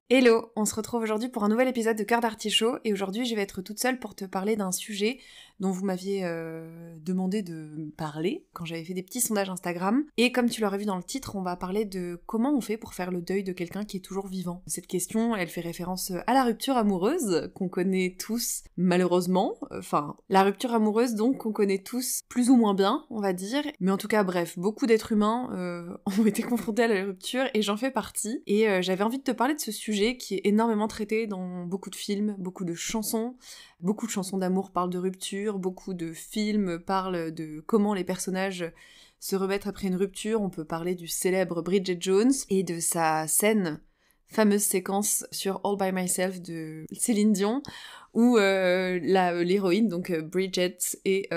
Hello, on se retrouve aujourd'hui pour un nouvel épisode de Cœur d'Artichaut et aujourd'hui je vais être toute seule pour te parler d'un sujet dont vous m'aviez demandé de parler quand j'avais fait des petits sondages Instagram. Et comme tu l'aurais vu dans le titre, on va parler de comment on fait pour faire le deuil de quelqu'un qui est toujours vivant. Cette question, elle fait référence à la rupture amoureuse qu'on connaît tous malheureusement. Enfin, la rupture amoureuse donc qu'on connaît tous plus ou moins bien, on va dire. Mais en tout cas, bref, beaucoup d'êtres humains ont été confrontés à la rupture et j'en fais partie. Et j'avais envie de te parler de ce sujet qui est énormément traité dans beaucoup de films, beaucoup de chansons d'amour parlent de rupture, beaucoup de films parlent de comment les personnages se remettent après une rupture. On peut parler du célèbre Bridget Jones et de sa fameuse séquence sur All By Myself de Céline Dion, où l'héroïne, donc Bridget, est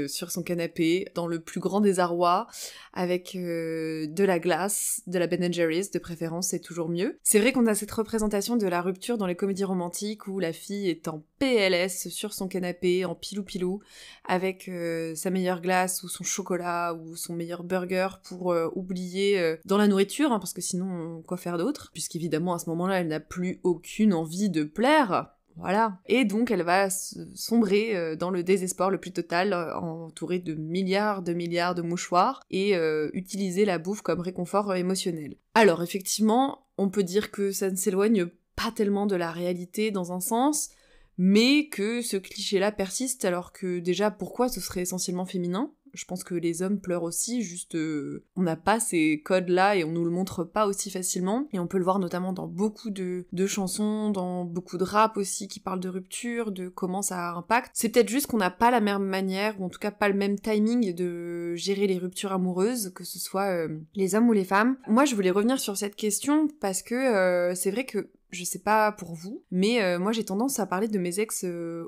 sur son canapé, dans le plus grand désarroi, avec de la glace, de la Ben & Jerry's, de préférence, c'est toujours mieux. C'est vrai qu'on a cette représentation de la rupture dans les comédies romantiques, où la fille est en PLS sur son canapé, en pilou-pilou, avec sa meilleure glace, ou son chocolat, ou son meilleur burger, pour oublier dans la nourriture, hein, parce que sinon, quoi faire d'autre? Puisqu'évidemment, à ce moment-là, elle n'a plus aucune envie de plaire. Voilà. Et donc elle va sombrer dans le désespoir le plus total, entourée de milliards de mouchoirs, et utiliser la bouffe comme réconfort émotionnel. Alors effectivement, on peut dire que ça ne s'éloigne pas tellement de la réalité dans un sens, mais que ce cliché-là persiste, alors que déjà, pourquoi ce serait essentiellement féminin ? Je pense que les hommes pleurent aussi, juste on n'a pas ces codes-là et on nous le montre pas aussi facilement. Et on peut le voir notamment dans beaucoup de chansons, dans beaucoup de rap aussi qui parlent de rupture, de comment ça impacte. C'est peut-être juste qu'on n'a pas la même manière, ou en tout cas pas le même timing de gérer les ruptures amoureuses, que ce soit les hommes ou les femmes. Moi je voulais revenir sur cette question parce que c'est vrai que je sais pas pour vous, mais moi j'ai tendance à parler de mes ex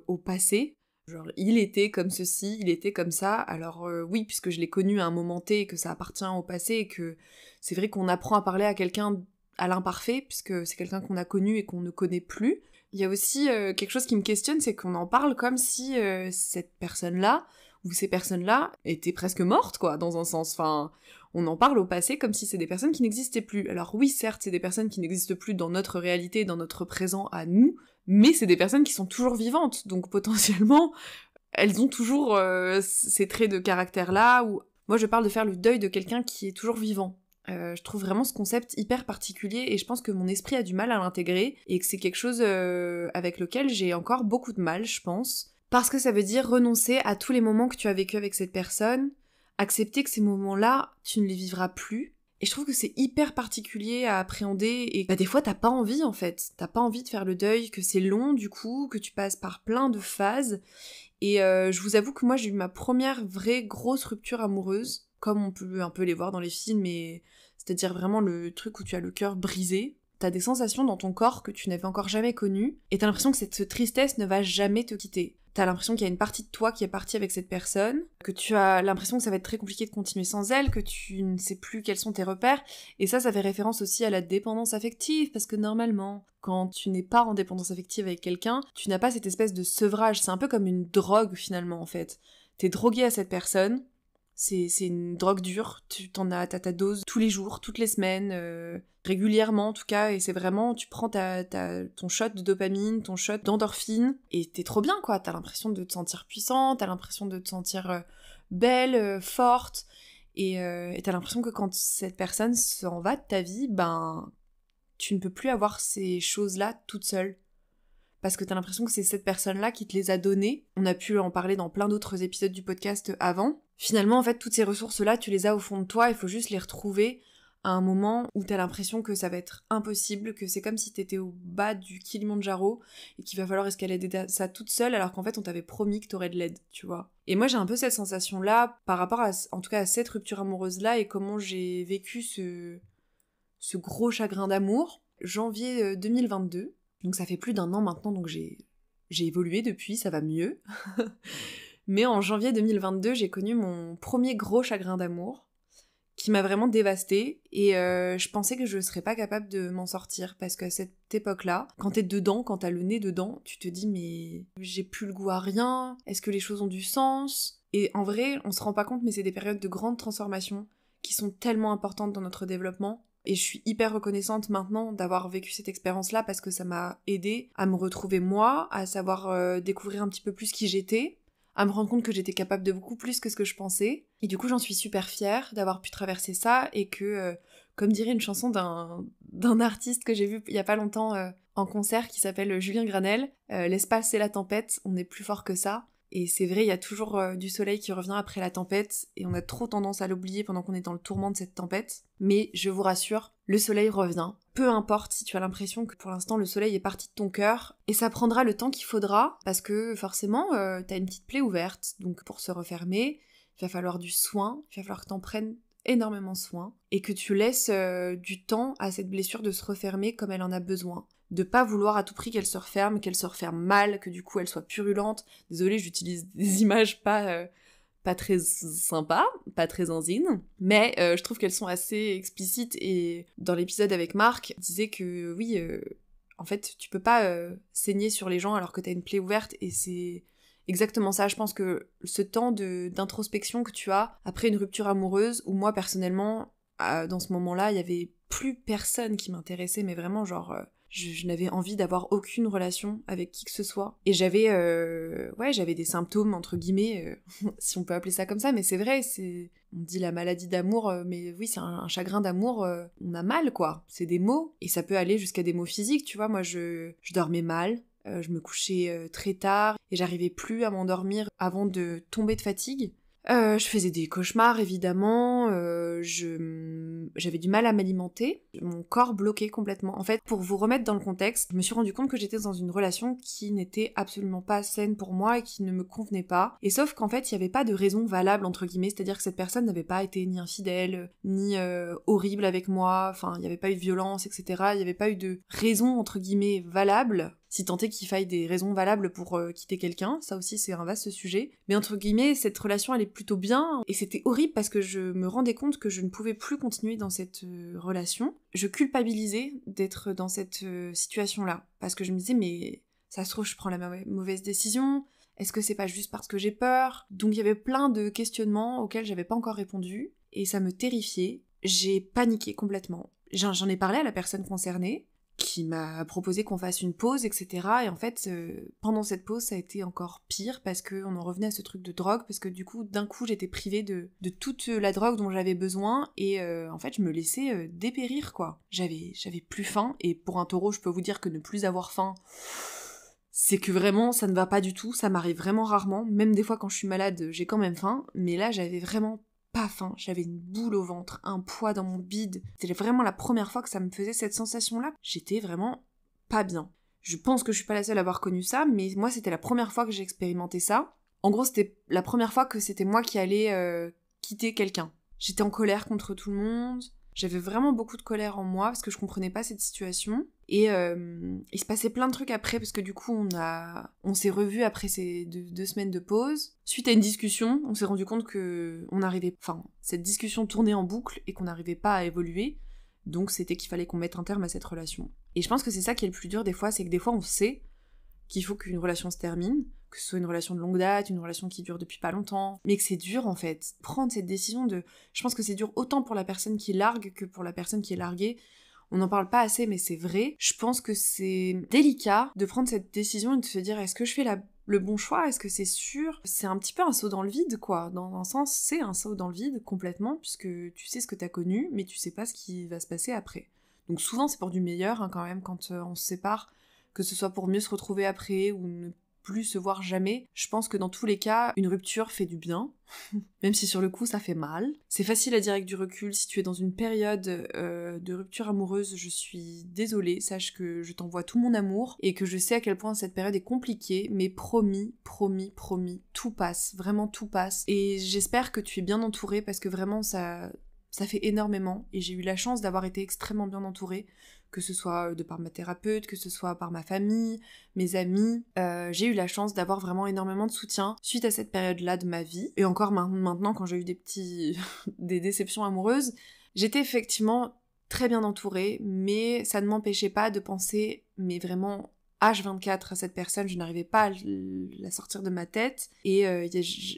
au passé. Genre, il était comme ceci, il était comme ça, alors oui, puisque je l'ai connu à un moment T et que ça appartient au passé et que c'est vrai qu'on apprend à parler à quelqu'un à l'imparfait, puisque c'est quelqu'un qu'on a connu et qu'on ne connaît plus. Il y a aussi quelque chose qui me questionne, c'est qu'on en parle comme si cette personne-là, ou ces personnes-là, étaient presque mortes, quoi, dans un sens. Enfin, on en parle au passé comme si c'est des personnes qui n'existaient plus. Alors oui, certes, c'est des personnes qui n'existent plus dans notre réalité, dans notre présent à nous, mais c'est des personnes qui sont toujours vivantes, donc potentiellement, elles ont toujours ces traits de caractère-là, où moi je parle de faire le deuil de quelqu'un qui est toujours vivant. Je trouve vraiment ce concept hyper particulier et je pense que mon esprit a du mal à l'intégrer et que c'est quelque chose avec lequel j'ai encore beaucoup de mal, je pense. Parce que ça veut dire renoncer à tous les moments que tu as vécu avec cette personne, accepter que ces moments-là, tu ne les vivras plus. Et je trouve que c'est hyper particulier à appréhender et des fois t'as pas envie en fait. T'as pas envie de faire le deuil, que c'est long du coup, que tu passes par plein de phases. Et je vous avoue que moi j'ai eu ma première vraie grosse rupture amoureuse, comme on peut un peu les voir dans les films, c'est-à-dire vraiment le truc où tu as le cœur brisé. T'as des sensations dans ton corps que tu n'avais encore jamais connues, et t'as l'impression que cette tristesse ne va jamais te quitter. T'as l'impression qu'il y a une partie de toi qui est partie avec cette personne, que tu as l'impression que ça va être très compliqué de continuer sans elle, que tu ne sais plus quels sont tes repères, et ça fait référence aussi à la dépendance affective, parce que normalement, quand tu n'es pas en dépendance affective avec quelqu'un, tu n'as pas cette espèce de sevrage, c'est un peu comme une drogue finalement en fait. T'es drogué à cette personne, c'est une drogue dure, t'as ta dose tous les jours, toutes les semaines, régulièrement en tout cas, et c'est vraiment, tu prends ton shot de dopamine, ton shot d'endorphine, et t'es trop bien quoi, t'as l'impression de te sentir puissante, t'as l'impression de te sentir belle, forte, et t'as l'impression que quand cette personne s'en va de ta vie, tu ne peux plus avoir ces choses-là toute seule. Parce que t'as l'impression que c'est cette personne-là qui te les a données. On a pu en parler dans plein d'autres épisodes du podcast avant. Finalement, en fait, toutes ces ressources-là, tu les as au fond de toi, il faut juste les retrouver à un moment où t'as l'impression que ça va être impossible, que c'est comme si t'étais au bas du Kilimandjaro et qu'il va falloir escalader ça toute seule, alors qu'en fait, on t'avait promis que t'aurais de l'aide, tu vois. Et moi, j'ai un peu cette sensation-là par rapport en tout cas, à cette rupture amoureuse-là et comment j'ai vécu ce gros chagrin d'amour. Janvier 2022. Donc ça fait plus d'1 an maintenant, donc j'ai évolué depuis, ça va mieux. Mais en janvier 2022, j'ai connu mon premier gros chagrin d'amour, qui m'a vraiment dévastée, et je pensais que je serais pas capable de m'en sortir, parce qu'à cette époque-là, quand t'es dedans, quand t'as le nez dedans, tu te dis mais j'ai plus le goût à rien, est-ce que les choses ont du sens ? Et en vrai, on se rend pas compte, mais c'est des périodes de grande transformation, qui sont tellement importantes dans notre développement. Et je suis hyper reconnaissante maintenant d'avoir vécu cette expérience-là parce que ça m'a aidée à me retrouver moi, à savoir découvrir un petit peu plus qui j'étais, à me rendre compte que j'étais capable de beaucoup plus que ce que je pensais. Et du coup, j'en suis super fière d'avoir pu traverser ça et que, comme dirait une chanson d'un artiste que j'ai vu il y a pas longtemps en concert qui s'appelle Julien Granel, laisse passer la tempête, on est plus fort que ça. Et c'est vrai, il y a toujours du soleil qui revient après la tempête, et on a trop tendance à l'oublier pendant qu'on est dans le tourment de cette tempête. Mais je vous rassure, le soleil revient. Peu importe si tu as l'impression que pour l'instant le soleil est parti de ton cœur, et ça prendra le temps qu'il faudra, parce que forcément, t'as une petite plaie ouverte. Donc pour se refermer, il va falloir du soin, il va falloir que t'en prennes énormément soin, et que tu laisses du temps à cette blessure de se refermer comme elle en a besoin. De pas vouloir à tout prix qu'elle se referme mal, que du coup elle soit purulente. Désolée, j'utilise des images pas très sympas, pas très enzines, mais je trouve qu'elles sont assez explicites, et dans l'épisode avec Marc, il disait que oui, en fait, tu peux pas saigner sur les gens alors que t'as une plaie ouverte, et c'est exactement ça. Je pense que ce temps d'introspection que tu as après une rupture amoureuse, où moi personnellement, dans ce moment-là, il y avait plus personne qui m'intéressait, mais vraiment genre... Je n'avais envie d'avoir aucune relation avec qui que ce soit. Et j'avais des symptômes, entre guillemets, si on peut appeler ça comme ça, mais c'est vrai, on dit la maladie d'amour, mais oui, c'est un chagrin d'amour, on a mal, quoi. C'est des mots, et ça peut aller jusqu'à des mots physiques, tu vois. Moi, je dormais mal, je me couchais très tard, et j'arrivais plus à m'endormir avant de tomber de fatigue. Je faisais des cauchemars, évidemment, j'avais du mal à m'alimenter, mon corps bloquait complètement. En fait, pour vous remettre dans le contexte, je me suis rendu compte que j'étais dans une relation qui n'était absolument pas saine pour moi et qui ne me convenait pas. Et sauf qu'en fait, il n'y avait pas de raison valable, entre guillemets, c'est-à-dire que cette personne n'avait pas été ni infidèle, ni horrible avec moi, enfin, il n'y avait pas eu de violence, etc. Il n'y avait pas eu de raison, entre guillemets, valable, si tant est qu'il faille des raisons valables pour quitter quelqu'un, ça aussi c'est un vaste sujet. Mais entre guillemets, cette relation elle est plutôt bien, et c'était horrible parce que je me rendais compte que je ne pouvais plus continuer dans cette relation. Je culpabilisais d'être dans cette situation-là, parce que je me disais mais ça se trouve je prends la mauvaise décision, est-ce que c'est pas juste parce que j'ai peur? Donc il y avait plein de questionnements auxquels j'avais pas encore répondu, et ça me terrifiait. J'ai paniqué complètement. J'en ai parlé à la personne concernée, qui m'a proposé qu'on fasse une pause, etc. Et en fait, pendant cette pause, ça a été encore pire, parce qu'on en revenait à ce truc de drogue, parce que du coup, d'un coup, j'étais privée de toute la drogue dont j'avais besoin, et en fait, je me laissais dépérir, quoi. J'avais plus faim, et pour un taureau, je peux vous dire que ne plus avoir faim, c'est que vraiment, ça ne va pas du tout, ça m'arrive vraiment rarement, même des fois quand je suis malade, j'ai quand même faim, mais là, j'avais vraiment pas faim, j'avais une boule au ventre, un poids dans mon bide. C'était vraiment la première fois que ça me faisait cette sensation-là. J'étais vraiment pas bien. Je pense que je suis pas la seule à avoir connu ça, mais moi c'était la première fois que j'ai expérimenté ça. En gros, c'était la première fois que c'était moi qui allais quitter quelqu'un. J'étais en colère contre tout le monde. J'avais vraiment beaucoup de colère en moi parce que je comprenais pas cette situation. Et il se passait plein de trucs après, parce que du coup on s'est revus après ces deux semaines de pause. Suite à une discussion, on s'est rendu compte que cette discussion tournait en boucle et qu'on n'arrivait pas à évoluer. Donc c'était qu'il fallait qu'on mette un terme à cette relation. Et je pense que c'est ça qui est le plus dur des fois, c'est que des fois on sait qu'il faut qu'une relation se termine, que ce soit une relation de longue date, une relation qui dure depuis pas longtemps, mais que c'est dur en fait. Prendre cette décision je pense que c'est dur autant pour la personne qui largue que pour la personne qui est larguée. On n'en parle pas assez, mais c'est vrai. Je pense que c'est délicat de prendre cette décision et de se dire est-ce que je fais le bon choix? Est-ce que c'est sûr? C'est un petit peu un saut dans le vide, quoi. Dans un sens, c'est un saut dans le vide complètement, puisque tu sais ce que t'as connu, mais tu sais pas ce qui va se passer après. Donc souvent, c'est pour du meilleur, hein, quand même, quand on se sépare, que ce soit pour mieux se retrouver après ou ne plus se voir jamais. Je pense que dans tous les cas, une rupture fait du bien, même si sur le coup ça fait mal. C'est facile à dire avec du recul. Si tu es dans une période de rupture amoureuse, je suis désolée, sache que je t'envoie tout mon amour et que je sais à quel point cette période est compliquée, mais promis, tout passe, vraiment tout passe. Et j'espère que tu es bien entourée, parce que vraiment ça fait énormément, et j'ai eu la chance d'avoir été extrêmement bien entourée, que ce soit de par ma thérapeute, que ce soit par ma famille, mes amis. J'ai eu la chance d'avoir vraiment énormément de soutien suite à cette période-là de ma vie. Et encore maintenant, quand j'ai eu des déceptions amoureuses, j'étais effectivement très bien entourée, mais ça ne m'empêchait pas de penser, mais vraiment H24 à cette personne, je n'arrivais pas à la sortir de ma tête, et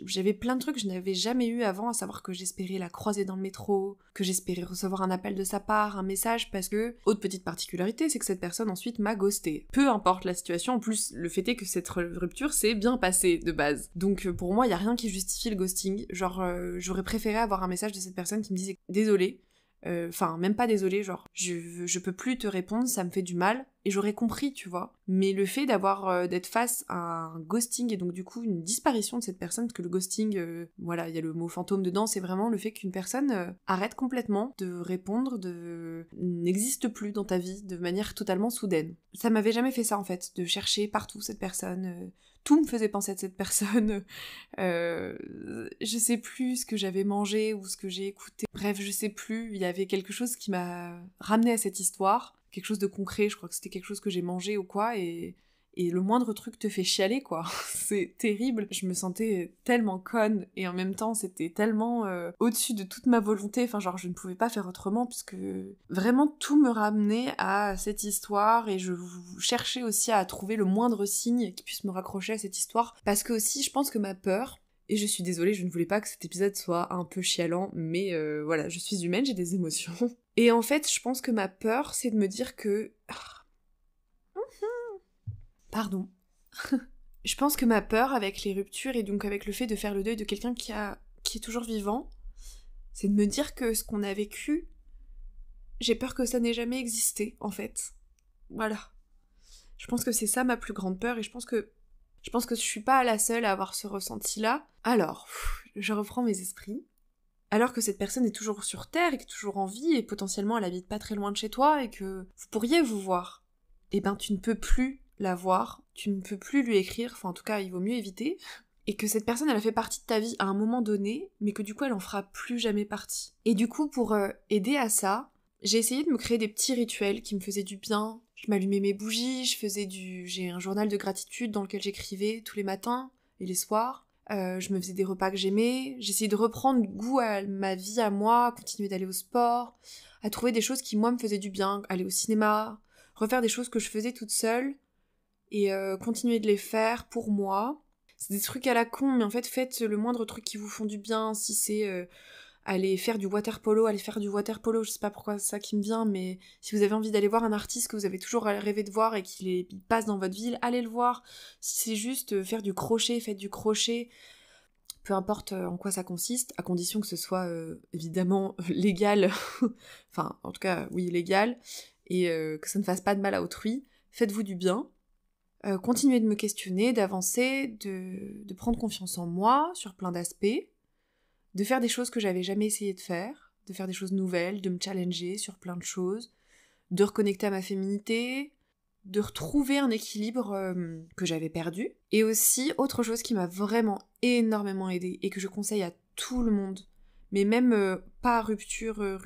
j'avais plein de trucs que je n'avais jamais eu avant, à savoir que j'espérais la croiser dans le métro, que j'espérais recevoir un appel de sa part, un message, parce que, autre petite particularité, c'est que cette personne ensuite m'a ghosté. Peu importe la situation, en plus, le fait est que cette rupture s'est bien passée de base. Donc pour moi, il y a rien qui justifie le ghosting, genre j'aurais préféré avoir un message de cette personne qui me disait « Désolée », enfin, même pas désolé, genre, je peux plus te répondre, ça me fait du mal, et j'aurais compris, tu vois. Mais le fait d'être face à un ghosting, et donc du coup une disparition de cette personne, parce que le ghosting, voilà, il y a le mot fantôme dedans, c'est vraiment le fait qu'une personne arrête complètement de répondre, n'existe plus dans ta vie de manière totalement soudaine. Ça m'avait jamais fait ça, en fait, de chercher partout cette personne, tout me faisait penser à cette personne, je sais plus ce que j'avais mangé ou ce que j'ai écouté. Bref, je sais plus, il y avait quelque chose qui m'a ramené à cette histoire, quelque chose de concret, je crois que c'était quelque chose que j'ai mangé ou quoi, et le moindre truc te fait chialer, quoi. C'est terrible. Je me sentais tellement conne, et en même temps, c'était tellement au-dessus de toute ma volonté, enfin genre, je ne pouvais pas faire autrement, parce que vraiment tout me ramenait à cette histoire, et je cherchais aussi à trouver le moindre signe qui puisse me raccrocher à cette histoire, parce que aussi, je pense que ma peur, et je suis désolée, je ne voulais pas que cet épisode soit un peu chialant, mais voilà, je suis humaine, j'ai des émotions. Et en fait, je pense que ma peur, c'est de me dire que... Pardon. Je pense que ma peur avec les ruptures, et donc avec le fait de faire le deuil de quelqu'un qui est toujours vivant, c'est de me dire que ce qu'on a vécu, j'ai peur que ça n'ait jamais existé, en fait. Voilà. Je pense que c'est ça ma plus grande peur, et je pense que je suis pas la seule à avoir ce ressenti-là. Alors, je reprends mes esprits. Alors que cette personne est toujours sur Terre, et qui est toujours en vie, et potentiellement elle habite pas très loin de chez toi, et que vous pourriez vous voir, eh ben tu ne peux plus la voir, tu ne peux plus lui écrire, enfin en tout cas il vaut mieux éviter, et que cette personne elle a fait partie de ta vie à un moment donné, mais que du coup elle en fera plus jamais partie. Et du coup pour aider à ça, j'ai essayé de me créer des petits rituels qui me faisaient du bien. Je m'allumais mes bougies, j'ai un journal de gratitude dans lequel j'écrivais tous les matins et les soirs. Je me faisais des repas que j'aimais, j'essayais de reprendre goût à ma vie à moi, continuer d'aller au sport, à trouver des choses qui moi me faisaient du bien, aller au cinéma, refaire des choses que je faisais toute seule, et continuer de les faire pour moi. C'est des trucs à la con, mais en fait faites le moindre truc qui vous font du bien, si c'est aller faire du water polo, je sais pas pourquoi c'est ça qui me vient, mais si vous avez envie d'aller voir un artiste que vous avez toujours rêvé de voir et qu'il passe dans votre ville, allez le voir. Si c'est juste faire du crochet, faites du crochet, peu importe en quoi ça consiste, à condition que ce soit évidemment légal, enfin en tout cas oui légal, et que ça ne fasse pas de mal à autrui, faites-vous du bien. Continuez de me questionner, d'avancer, de prendre confiance en moi sur plein d'aspects, de faire des choses que j'avais jamais essayé de faire, de faire des choses nouvelles, de me challenger sur plein de choses, de reconnecter à ma féminité, de retrouver un équilibre que j'avais perdu. Et aussi, autre chose qui m'a vraiment énormément aidée et que je conseille à tout le monde, mais même pas rupture,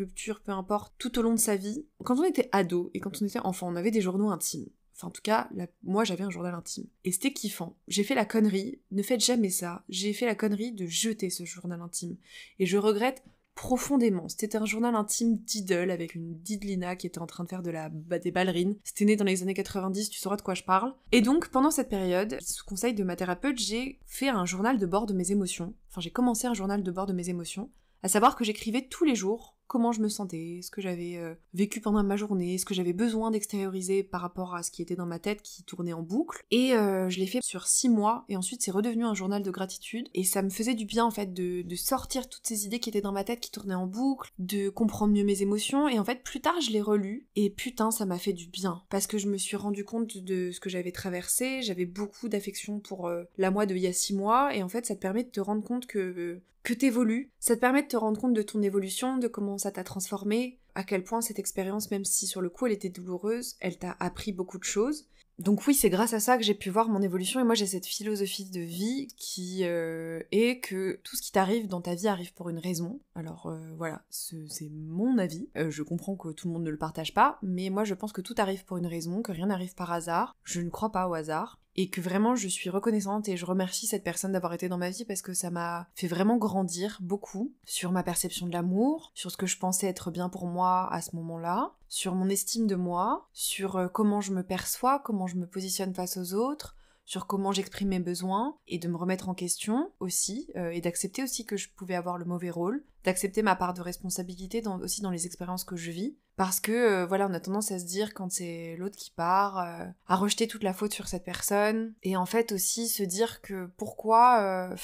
peu importe, tout au long de sa vie, quand on était ado et quand on était enfant, on avait des journaux intimes. Enfin, en tout cas, moi, j'avais un journal intime. Et c'était kiffant. J'ai fait la connerie, ne faites jamais ça, j'ai fait la connerie de jeter ce journal intime. Et je regrette profondément. C'était un journal intime d'idole avec une Didlina qui était en train de faire des ballerines. C'était né dans les années 90, tu sauras de quoi je parle. Et donc, pendant cette période, sous conseil de ma thérapeute, j'ai fait un journal de bord de mes émotions. Enfin, j'ai commencé un journal de bord de mes émotions. À savoir que j'écrivais tous les jours comment je me sentais, ce que j'avais vécu pendant ma journée, ce que j'avais besoin d'extérioriser par rapport à ce qui était dans ma tête qui tournait en boucle. Et je l'ai fait sur 6 mois, et ensuite c'est redevenu un journal de gratitude. Et ça me faisait du bien en fait de sortir toutes ces idées qui étaient dans ma tête, qui tournaient en boucle, de comprendre mieux mes émotions. Et en fait plus tard je l'ai relu, et putain ça m'a fait du bien. Parce que je me suis rendu compte de ce que j'avais traversé, j'avais beaucoup d'affection pour la moi de il y a 6 mois, et en fait ça te permet de te rendre compte que t'évolues, ça te permet de te rendre compte de ton évolution, de comment ça t'a transformé, à quel point cette expérience, même si sur le coup elle était douloureuse, elle t'a appris beaucoup de choses. Donc oui, c'est grâce à ça que j'ai pu voir mon évolution, et moi j'ai cette philosophie de vie qui est que tout ce qui t'arrive dans ta vie arrive pour une raison. Alors voilà, c'est mon avis. Je comprends que tout le monde ne le partage pas, mais moi je pense que tout arrive pour une raison, que rien n'arrive par hasard. Je ne crois pas au hasard. et que vraiment je suis reconnaissante et je remercie cette personne d'avoir été dans ma vie parce que ça m'a fait vraiment grandir beaucoup sur ma perception de l'amour, sur ce que je pensais être bien pour moi à ce moment-là, sur mon estime de moi, sur comment je me perçois, comment je me positionne face aux autres, sur comment j'exprime mes besoins, et de me remettre en question aussi, et d'accepter aussi que je pouvais avoir le mauvais rôle, d'accepter ma part de responsabilité aussi dans les expériences que je vis, parce que voilà, on a tendance à se dire quand c'est l'autre qui part, à rejeter toute la faute sur cette personne, et en fait aussi se dire que pourquoi,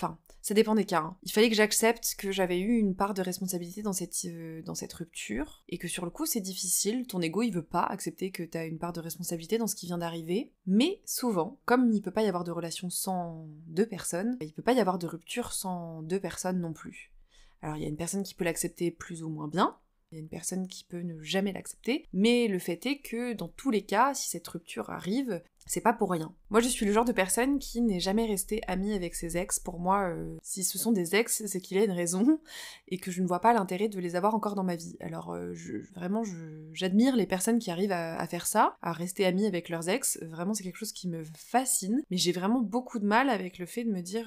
ça dépend des cas. Hein. Il fallait que j'accepte que j'avais eu une part de responsabilité dans cette rupture, et que sur le coup c'est difficile, ton ego il veut pas accepter que t'as une part de responsabilité dans ce qui vient d'arriver, mais souvent, comme il peut pas y avoir de relation sans deux personnes, il peut pas y avoir de rupture sans deux personnes non plus. Alors il y a une personne qui peut l'accepter plus ou moins bien, il y a une personne qui peut ne jamais l'accepter, mais le fait est que dans tous les cas, si cette rupture arrive, c'est pas pour rien. Moi, je suis le genre de personne qui n'est jamais restée amie avec ses ex. Pour moi, si ce sont des ex, c'est qu'il y a une raison, et que je ne vois pas l'intérêt de les avoir encore dans ma vie. Alors, j'admire les personnes qui arrivent à faire ça, à rester amies avec leurs ex. Vraiment, c'est quelque chose qui me fascine. Mais j'ai vraiment beaucoup de mal avec le fait de me dire,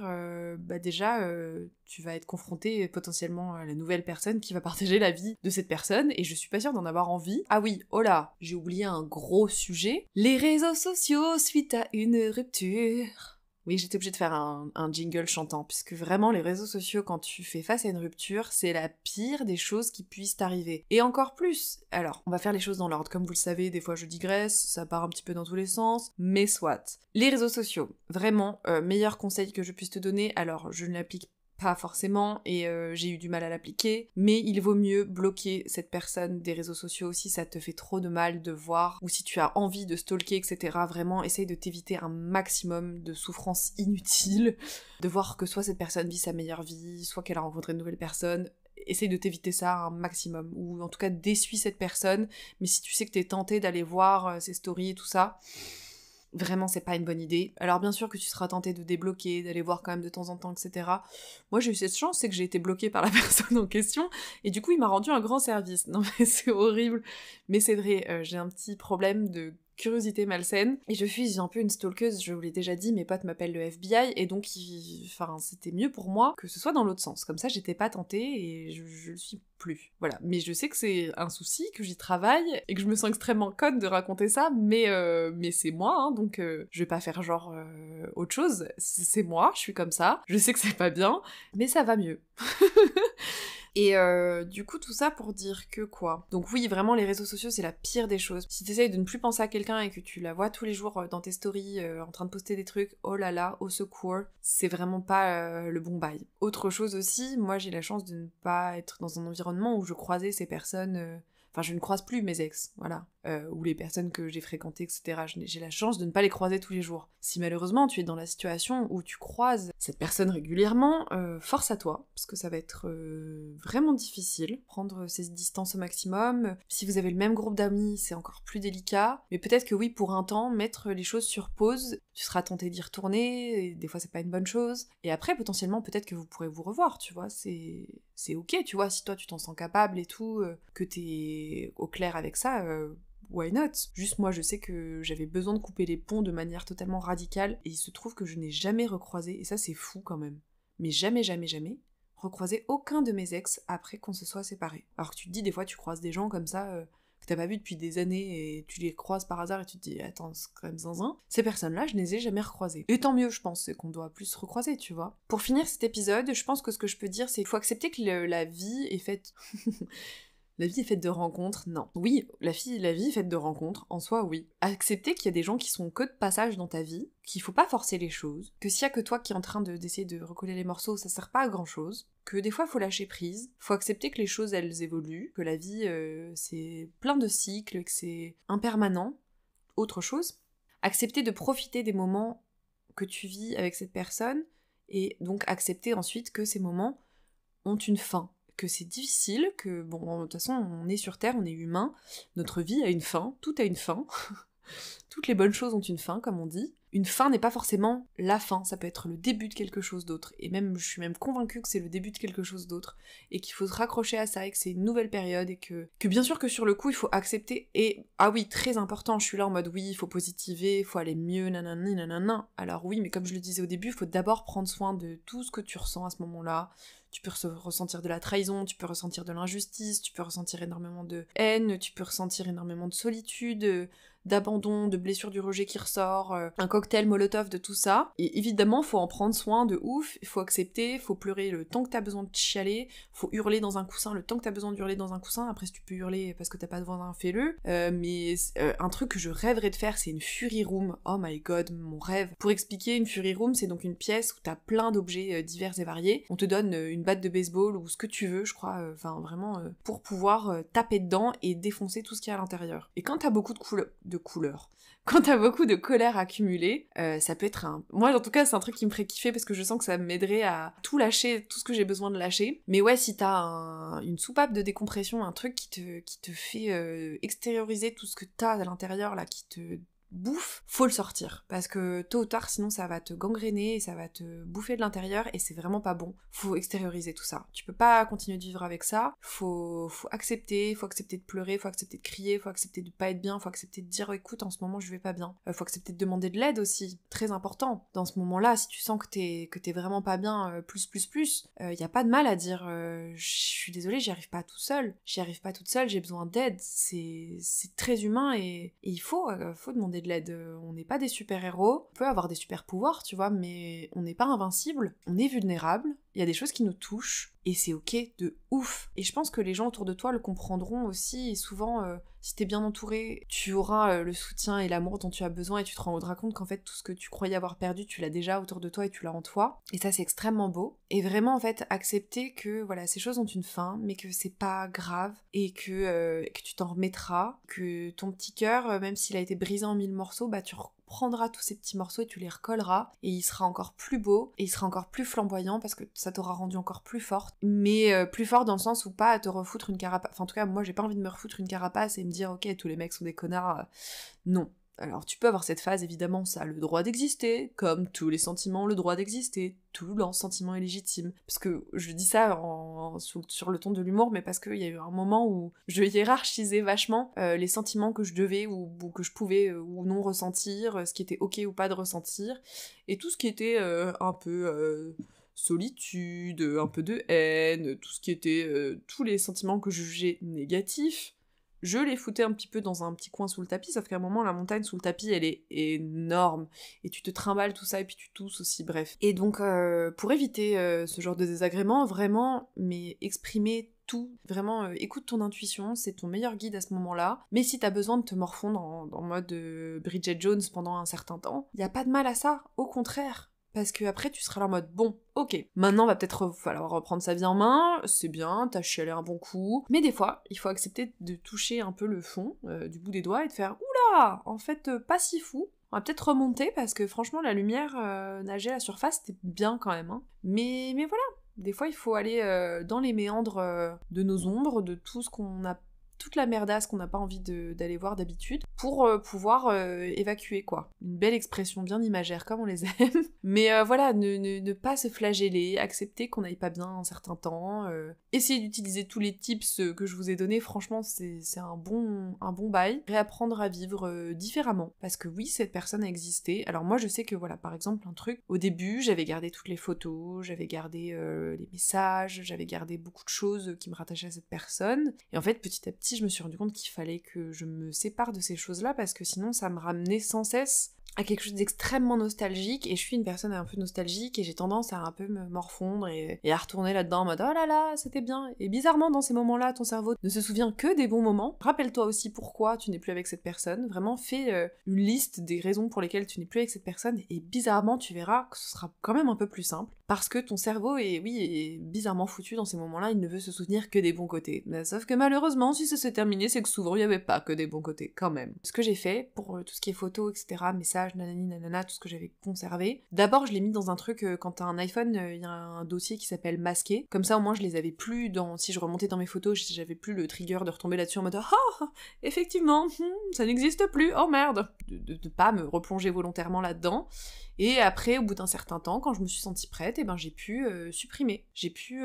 tu vas être confronté potentiellement à la nouvelle personne qui va partager la vie de cette personne, et je suis pas sûre d'en avoir envie. Ah oui, oh là, j'ai oublié un gros sujet. Les réseaux sociaux suite à une rupture. Oui, j'étais obligée de faire un jingle chantant, puisque vraiment les réseaux sociaux, quand tu fais face à une rupture, c'est la pire des choses qui puissent t'arriver. Et encore plus. Alors, on va faire les choses dans l'ordre. Comme vous le savez, des fois je digresse, ça part un petit peu dans tous les sens, mais soit. Les réseaux sociaux, vraiment, meilleur conseil que je puisse te donner, alors je ne l'applique pas forcément, et j'ai eu du mal à l'appliquer, mais il vaut mieux bloquer cette personne des réseaux sociaux si ça te fait trop de mal de voir, ou si tu as envie de stalker, etc. Vraiment, essaye de t'éviter un maximum de souffrances inutiles, de voir que soit cette personne vit sa meilleure vie, soit qu'elle a rencontré une nouvelle personne. Essaye de t'éviter ça un maximum, ou en tout cas d'essuie cette personne, mais si tu sais que t'es tenté d'aller voir ses stories et tout ça, vraiment, c'est pas une bonne idée. Alors bien sûr que tu seras tenté de débloquer, d'aller voir quand même de temps en temps, etc. Moi, j'ai eu cette chance, c'est que j'ai été bloquée par la personne en question, et du coup, il m'a rendu un grand service. Non mais c'est horrible, mais c'est vrai, j'ai un petit problème de curiosité malsaine, et je suis un peu une stalkeuse, je vous l'ai déjà dit, mes potes m'appellent le FBI, et donc, c'était mieux pour moi que ce soit dans l'autre sens. Comme ça, j'étais pas tentée, et je le suis plus. Voilà. Mais je sais que c'est un souci, que j'y travaille, et que je me sens extrêmement conne de raconter ça, mais c'est moi, hein, donc je vais pas faire genre autre chose. C'est moi, je suis comme ça. Je sais que c'est pas bien, mais ça va mieux. Et du coup, tout ça pour dire que quoi. Donc oui, vraiment, les réseaux sociaux, c'est la pire des choses. Si t'essayes de ne plus penser à quelqu'un et que tu la vois tous les jours dans tes stories, en train de poster des trucs, oh là là, au secours, c'est vraiment pas le bon bail. Autre chose aussi, moi j'ai la chance de ne pas être dans un environnement où je croisais ces personnes... Enfin, je ne croise plus mes ex, voilà. Ou les personnes que j'ai fréquentées, etc. J'ai la chance de ne pas les croiser tous les jours. Si malheureusement tu es dans la situation où tu croises cette personne régulièrement, force à toi, parce que ça va être vraiment difficile. Prendre ces distances au maximum. Si vous avez le même groupe d'amis, c'est encore plus délicat. Mais peut-être que oui, pour un temps, mettre les choses sur pause, tu seras tenté d'y retourner, et des fois c'est pas une bonne chose. Et après, potentiellement, peut-être que vous pourrez vous revoir, tu vois, c'est ok, tu vois, si toi tu t'en sens capable et tout, que t'es au clair avec ça, why not? Juste moi, je sais que j'avais besoin de couper les ponts de manière totalement radicale, et il se trouve que je n'ai jamais recroisé, et ça c'est fou quand même, mais jamais, recroisé aucun de mes ex après qu'on se soit séparés. Alors que tu te dis, des fois tu croises des gens comme ça, que t'as pas vu depuis des années, et tu les croises par hasard, et tu te dis, attends, c'est quand même zinzin. Ces personnes-là, je ne les ai jamais recroisées. Et tant mieux, je pense, c'est qu'on doit plus se recroiser, tu vois. Pour finir cet épisode, je pense que ce que je peux dire, c'est qu'il faut accepter que la vie est faite... La vie est faite de rencontres, non. Oui, la vie est faite de rencontres, en soi, oui. Accepter qu'il y a des gens qui sont que de passage dans ta vie, qu'il faut pas forcer les choses, que s'il y a que toi qui es en train d'essayer de recoller les morceaux, ça sert pas à grand chose, que des fois faut lâcher prise, faut accepter que les choses elles évoluent, que la vie c'est plein de cycles, que c'est impermanent. Autre chose, accepter de profiter des moments que tu vis avec cette personne, et donc accepter ensuite que ces moments ont une fin. Que c'est difficile, que bon, de toute façon, on est sur Terre, on est humain, notre vie a une fin, tout a une fin, toutes les bonnes choses ont une fin, comme on dit, une fin n'est pas forcément la fin, ça peut être le début de quelque chose d'autre. Et même, je suis même convaincue que c'est le début de quelque chose d'autre, et qu'il faut se raccrocher à ça, et que c'est une nouvelle période, et que bien sûr que sur le coup, il faut accepter, et ah oui, très important, je suis là en mode oui, il faut positiver, il faut aller mieux, nanani, nanana. Alors oui, mais comme je le disais au début, il faut d'abord prendre soin de tout ce que tu ressens à ce moment-là. Tu peux ressentir de la trahison, tu peux ressentir de l'injustice, tu peux ressentir énormément de haine, tu peux ressentir énormément de solitude, d'abandon, de blessure du rejet qui ressort, un cocktail molotov de tout ça. Et évidemment, faut en prendre soin de ouf, il faut accepter, faut pleurer le temps que t'as besoin de chialer, faut hurler dans un coussin le temps que t'as besoin d'hurler dans un coussin. Après, si tu peux hurler parce que t'as pas de voix, fais-le. Mais un truc que je rêverais de faire, c'est une Fury Room. Oh my god, mon rêve. Pour expliquer, une Fury Room, c'est donc une pièce où t'as plein d'objets divers et variés. On te donne une batte de baseball ou ce que tu veux, je crois, vraiment, pour pouvoir taper dedans et défoncer tout ce qu'il y a à l'intérieur. Et quand t'as beaucoup de couleurs, quand t'as beaucoup de colère accumulée, ça peut être moi en tout cas c'est un truc qui me ferait kiffer parce que je sens que ça m'aiderait à tout lâcher, tout ce que j'ai besoin de lâcher. Mais ouais, si t'as une soupape de décompression, un truc qui te fait extérioriser tout ce que t'as à l'intérieur là, qui te bouffe, faut le sortir, parce que tôt ou tard sinon ça va te gangréner et ça va te bouffer de l'intérieur et c'est vraiment pas bon. Faut extérioriser tout ça, tu peux pas continuer de vivre avec ça, faut accepter de pleurer, faut accepter de crier, faut accepter de pas être bien, faut accepter de dire écoute en ce moment je vais pas bien, faut accepter de demander de l'aide aussi, très important. Dans ce moment-là, si tu sens que t'es vraiment pas bien, y a pas de mal à dire je suis désolée, j'y arrive pas toute seule, j'ai besoin d'aide, c'est très humain et il faut demander de l'aide. On n'est pas des super-héros, on peut avoir des super-pouvoirs, tu vois, mais on n'est pas invincible, on est vulnérable, il y a des choses qui nous touchent, et c'est ok de ouf. Et je pense que les gens autour de toi le comprendront aussi, et souvent, si t'es bien entouré, tu auras le soutien et l'amour dont tu as besoin, et tu te rendras compte qu'en fait, tout ce que tu croyais avoir perdu, tu l'as déjà autour de toi, et tu l'as en toi. Et ça, c'est extrêmement beau. Et vraiment, en fait, accepter que, voilà, ces choses ont une fin, mais que c'est pas grave, et que tu t'en remettras, que ton petit cœur, même s'il a été brisé en 1000 morceaux, bah tu prendras tous ces petits morceaux et tu les recolleras, et il sera encore plus beau, et il sera encore plus flamboyant, parce que ça t'aura rendu encore plus forte, mais plus forte dans le sens où pas à te refoutre une carapace, enfin en tout cas moi j'ai pas envie de me refoutre une carapace et me dire ok tous les mecs sont des connards, non. Alors tu peux avoir cette phase, évidemment, ça a le droit d'exister, comme tous les sentiments ont le droit d'exister, tout sentiment est légitime. Parce que je dis ça sur le ton de l'humour, mais parce qu'il y a eu un moment où je hiérarchisais vachement les sentiments que je devais ou que je pouvais ou non ressentir, ce qui était ok ou pas de ressentir, et tout ce qui était un peu solitude, un peu de haine, tout ce qui était tous les sentiments que je jugeais négatifs, je les foutais un petit peu dans un petit coin sous le tapis, sauf qu'à un moment, la montagne sous le tapis, elle est énorme, et tu te trimbales tout ça, et puis tu tousses aussi, bref. Et donc, pour éviter ce genre de désagrément, vraiment, mais exprimer tout, vraiment, écoute ton intuition, c'est ton meilleur guide à ce moment-là, mais si t'as besoin de te morfondre en mode Bridget Jones pendant un certain temps, y a pas de mal à ça, au contraire. Parce que après tu seras là en mode bon, ok, maintenant va peut-être falloir reprendre sa vie en main, c'est bien, t'as chialé un bon coup, mais des fois, il faut accepter de toucher un peu le fond du bout des doigts et de faire oula, en fait pas si fou. On va peut-être remonter parce que franchement la lumière nager à la surface c'était bien quand même, hein. Mais voilà, des fois il faut aller dans les méandres de nos ombres, de tout ce qu'on a, toute la merdasse qu'on n'a pas envie d'aller voir d'habitude, pour pouvoir évacuer, quoi. Une belle expression bien imagère, comme on les aime. Mais voilà, ne pas se flageller, accepter qu'on n'aille pas bien un certain temps, essayer d'utiliser tous les tips que je vous ai donnés, franchement, c'est un bon bail. Réapprendre à vivre différemment. Parce que oui, cette personne a existé. Alors moi, je sais que, voilà, par exemple, un truc, au début, j'avais gardé toutes les photos, j'avais gardé les messages, j'avais gardé beaucoup de choses qui me rattachaient à cette personne. Et en fait, petit à petit, je me suis rendu compte qu'il fallait que je me sépare de ces choses-là parce que sinon ça me ramenait sans cesse à quelque chose d'extrêmement nostalgique, et je suis une personne un peu nostalgique et j'ai tendance à un peu me morfondre et à retourner là-dedans en mode oh là là, c'était bien. Et bizarrement, dans ces moments-là, ton cerveau ne se souvient que des bons moments. Rappelle-toi aussi pourquoi tu n'es plus avec cette personne. Vraiment, fais une liste des raisons pour lesquelles tu n'es plus avec cette personne, et bizarrement, tu verras que ce sera quand même un peu plus simple. Parce que ton cerveau est bizarrement foutu dans ces moments-là, il ne veut se souvenir que des bons côtés. Mais sauf que malheureusement, si ça s'est terminé, c'est que souvent il n'y avait pas que des bons côtés, quand même. Ce que j'ai fait pour tout ce qui est photos, etc., messages, messages, nanani nanana, tout ce que j'avais conservé. D'abord, je l'ai mis dans un truc, quand t'as un iPhone, il y a un dossier qui s'appelle masqué. Comme ça, au moins, je les avais plus si je remontais dans mes photos, j'avais plus le trigger de retomber là-dessus en mode oh, effectivement, ça n'existe plus, oh merde, de pas me replonger volontairement là-dedans. Et après, au bout d'un certain temps, quand je me suis sentie prête, j'ai pu supprimer, j'ai pu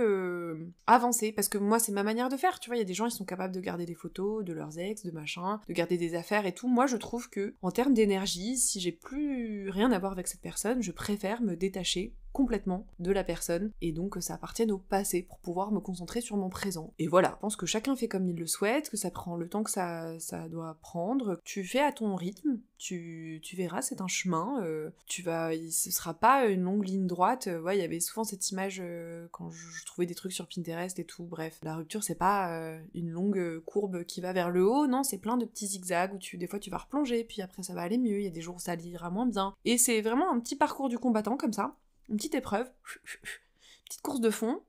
avancer, parce que moi, c'est ma manière de faire, tu vois, il y a des gens, ils sont capables de garder des photos de leurs ex, de machin, de garder des affaires et tout. Moi, je trouve que, en termes d'énergie, si j'ai plus rien à voir avec cette personne, je préfère me détacher complètement de la personne, et donc que ça appartienne au passé pour pouvoir me concentrer sur mon présent. Et voilà, je pense que chacun fait comme il le souhaite, que ça prend le temps que ça doit prendre, tu fais à ton rythme, tu verras, c'est un chemin, ce sera pas une longue ligne droite. Ouais, il y avait souvent cette image quand je trouvais des trucs sur Pinterest et tout, bref, la rupture c'est pas une longue courbe qui va vers le haut, non, c'est plein de petits zigzags où des fois tu vas replonger, puis après ça va aller mieux, il y a des jours où ça ira moins bien, et c'est vraiment un petit parcours du combattant comme ça, une petite épreuve, petite course de fond.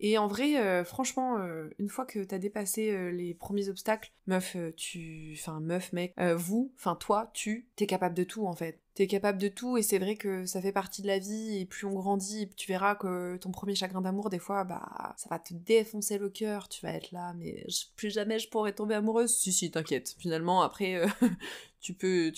Et en vrai, franchement, une fois que t'as dépassé les premiers obstacles, meuf, mec, toi, t'es capable de tout en fait. T'es capable de tout, et c'est vrai que ça fait partie de la vie, et plus on grandit, tu verras que ton premier chagrin d'amour, des fois, ça va te défoncer le cœur, tu vas être là, mais plus jamais je pourrais tomber amoureuse. Si, t'inquiète, finalement, après, tu peux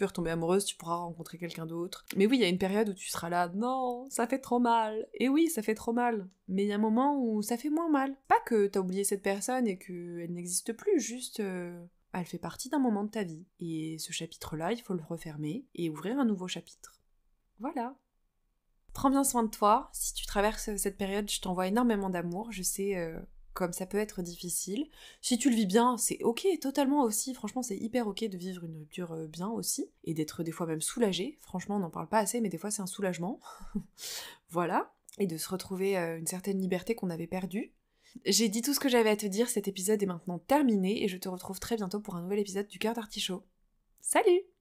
retomber amoureuse, tu pourras rencontrer quelqu'un d'autre. Mais oui, il y a une période où tu seras là, non, ça fait trop mal. Et oui, ça fait trop mal. Mais il y a un moment où ça fait moins mal. Pas que t'as oublié cette personne et qu'elle n'existe plus, juste... elle fait partie d'un moment de ta vie. Et ce chapitre-là, il faut le refermer et ouvrir un nouveau chapitre. Voilà. Prends bien soin de toi. Si tu traverses cette période, je t'envoie énormément d'amour. Je sais comme ça peut être difficile. Si tu le vis bien, c'est ok, totalement aussi. Franchement, c'est hyper ok de vivre une rupture bien aussi. Et d'être des fois même soulagé. Franchement, on n'en parle pas assez, mais des fois c'est un soulagement. Voilà. Et de se retrouver une certaine liberté qu'on avait perdue. J'ai dit tout ce que j'avais à te dire, cet épisode est maintenant terminé et je te retrouve très bientôt pour un nouvel épisode du Cœur d'Artichaut. Salut!